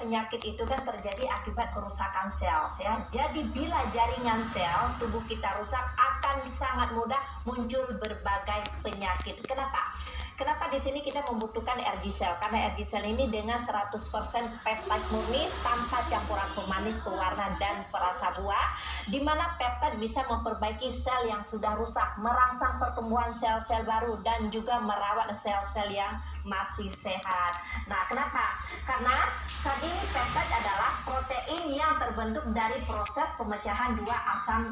penyakit itu kan terjadi akibat kerusakan sel ya. Jadi bila jaringan sel tubuh kita rusak akan sangat mudah muncul berbagai penyakit. Kenapa di sini kita membutuhkan RG cell? Karena RG cell ini dengan 100% peptide murni tanpa campuran pemanis, pewarna dan perasa buah, di mana peptide bisa memperbaiki sel yang sudah rusak, merangsang pertumbuhan sel-sel baru dan juga merawat sel-sel yang masih sehat. Nah, kenapa? Karena saat ini peptide adalah protein yang terbentuk dari proses pemecahan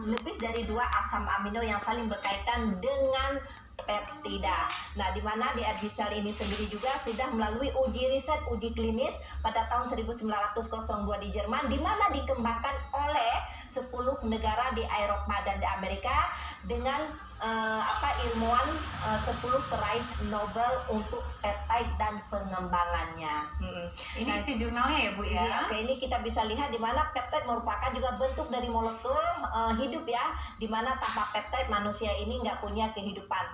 lebih dari dua asam amino yang saling berkaitan dengan peptida. Nah, di mana di RG cell ini sendiri juga sudah melalui uji riset, uji klinis pada tahun 1902 di Jerman, di mana dikembangkan oleh 10 negara di Eropa dan di Amerika dengan ilmuwan 10 peraih Nobel untuk peptide dan pengembangannya. Ini isi jurnalnya ya Bu ya? Oke, ini kita bisa lihat di mana peptide merupakan juga bentuk dari molekul hidup ya, di mana tanpa peptide manusia ini nggak punya kehidupan.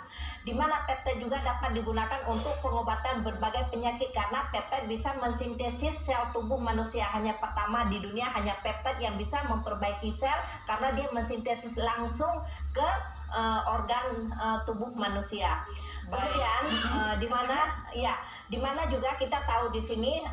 Di mana peptide juga dapat digunakan untuk pengobatan berbagai penyakit karena peptide bisa mensintesis sel tubuh manusia. Hanya pertama di dunia hanya peptide yang bisa memperbaiki sel karena dia mensintesis langsung ke organ tubuh manusia. Kemudian di mana juga kita tahu di sini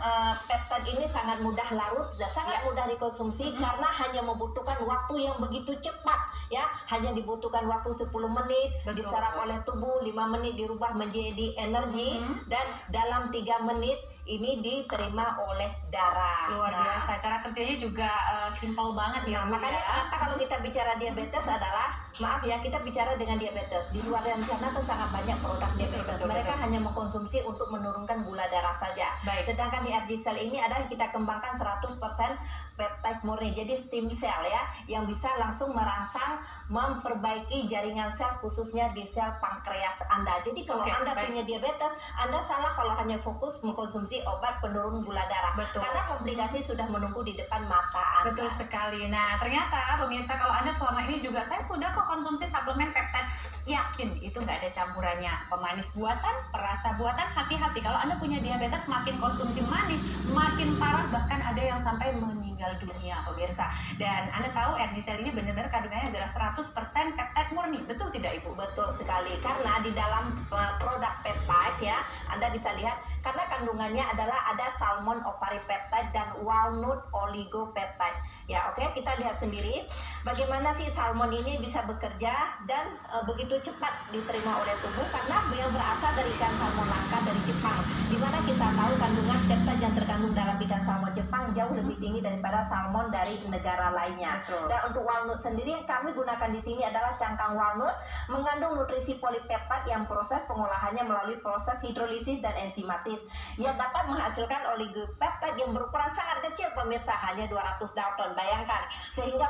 peptide ini sangat mudah larut dan sangat mudah dikonsumsi karena hanya membutuhkan waktu yang begitu cepat ya, hanya dibutuhkan waktu 10 menit diserap oleh tubuh, 5 menit dirubah menjadi energi dan dalam 3 menit ini diterima oleh darah. Luar biasa, cara kerjanya juga simpel banget ya. Makanya kenapa kalau kita bicara diabetes adalah, maaf ya, kita bicara dengan diabetes. Di luar sana tuh sangat banyak produk diabetes. Mereka hanya mengkonsumsi untuk menurunkan gula darah saja. Sedangkan di RG cell ini adalah kita kembangkan 100% peptide murni, jadi stem cell ya, yang bisa langsung merangsang memperbaiki jaringan sel khususnya di sel pankreas Anda. Jadi kalau Anda punya diabetes, Anda salah kalau hanya fokus mengkonsumsi obat penurun gula darah. Karena komplikasi sudah menunggu di depan mata Anda. Betul sekali. Nah, ternyata pemirsa, kalau Anda selama ini juga, saya sudah kok konsumsi suplemen peptide, yakin itu nggak ada campurannya pemanis buatan, perasa buatan. Hati-hati kalau Anda punya diabetes, makin konsumsi manis makin parah, bahkan ada yang sampai meninggal dunia pemirsa. Dan Anda tahu RG cell ini benar-benar kandungannya adalah 100% peptide murni, betul tidak Ibu? Betul sekali, karena di dalam produk peptide ya, Anda bisa lihat karena kandungannya adalah ada salmon ovaripeptide dan walnut oligopeptide ya. Oke, kita lihat sendiri bagaimana sih salmon ini bisa bekerja dan begitu cepat diterima oleh tubuh karena beliau berasal dari ikan salmon langka dari Jepang, dimana kita tahu kandungan peptide yang terkandung dalam ikan salmon Jepang jauh lebih tinggi daripada salmon dari negara lainnya. Dan untuk walnut sendiri yang kami gunakan di sini adalah cangkang walnut, mengandung nutrisi polipeptide yang proses pengolahannya melalui proses hidrolisis dan enzimatis yang dapat menghasilkan oligopeptide yang berukuran sangat kecil pemirsa, hanya 200 dalton. Bayangkan, sehingga